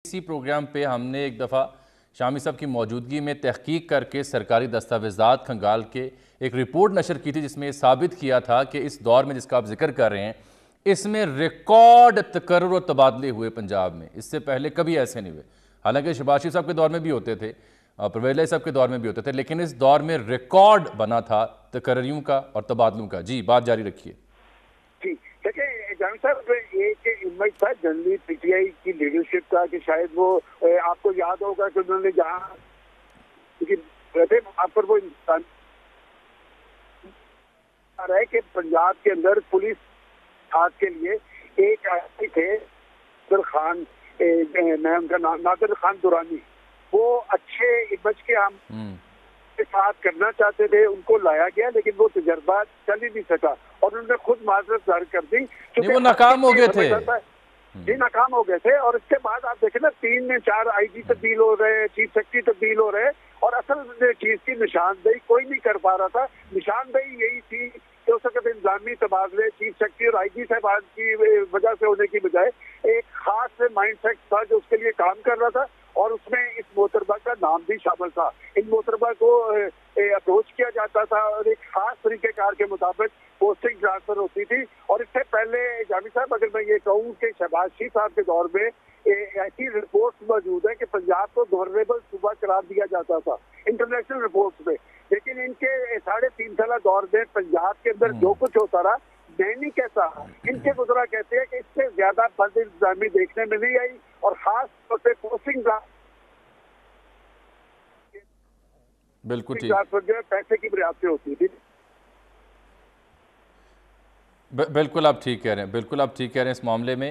इसी प्रोग्राम पे हमने एक दफ़ा शामी साहब की मौजूदगी में तहकीक करके सरकारी दस्तावेज़ात खंगाल के एक रिपोर्ट नशर की थी, जिसमें साबित किया था कि इस दौर में जिसका आप जिक्र कर रहे हैं, इसमें रिकॉर्ड तकर्रुर और तबादले हुए पंजाब में। इससे पहले कभी ऐसे नहीं हुए। हालांकि शहबाज शरीफ साहब के दौर में भी होते थे, परवेज़ साहब के दौर में भी होते थे, लेकिन इस दौर में रिकॉर्ड बना था तकर्रियों का और तबादलों का। जी, बात जारी रखिए। जी देखिए जावेद साहब, एक इमेज था जनरली पीटीआई की लीडरशिप का कि शायद वो आपको याद होगा कि उन्होंने जहाँ वहाँ पर वो इंसान आ रहा है कि पंजाब के अंदर पुलिस हाथ के लिए एक आदमी थे नादिर खान, मैं उनका नाम नादिर खान दुरानी। वो अच्छे इमेज के हम के साथ करना चाहते थे, उनको लाया गया लेकिन वो तजर्बा चल ही नहीं सका और उन्होंने खुद माजरत जाहिर कर दी नहीं, वो नाकाम हो गए थे। जी नाकाम हो गए थे। और इसके बाद आप देखें ना 3 में 4 आईजी तब्दील हो रहे हैं, चीफ सेक्रेटरी तब्दील हो रहे हैं और असल चीज की निशानदेही कोई नहीं कर पा रहा था। निशानदेही यही थी कि उस वक्त इंतजामी तबादले चीफ सेक्रेटरी और आईजी साहब की वजह से होने की बजाय एक खास माइंड सेट था जो उसके लिए काम कर रहा था और उसमें इस मोहतरमा का नाम भी शामिल था। इन मोहतरमा को अप्रोच किया जाता था और एक खास तरीकेकार के मुताबिक पोस्टिंग ट्रांसफर होती थी। और इससे पहले जावेद साहब, अगर मैं ये कहूँ कि शहबाज शरीफ साहब के दौर में ऐसी रिपोर्ट्स मौजूद है कि पंजाब को वल्नरेबल सूबा करार दिया जाता था इंटरनेशनल रिपोर्ट्स में, लेकिन इनके 3.5 साल दौर में पंजाब के अंदर जो कुछ होता रहा मैं नहीं कहता, इनके गुजरा कहते हैं कि इससे ज्यादा बद इंतजामी देखने में नहीं आई और खास तौर पर पोस्टिंग बिल्कुल ठीक, पैसे की बुनियाद से होती थी। बिल्कुल आप ठीक कह रहे हैं, बिल्कुल आप ठीक कह रहे हैं इस मामले में।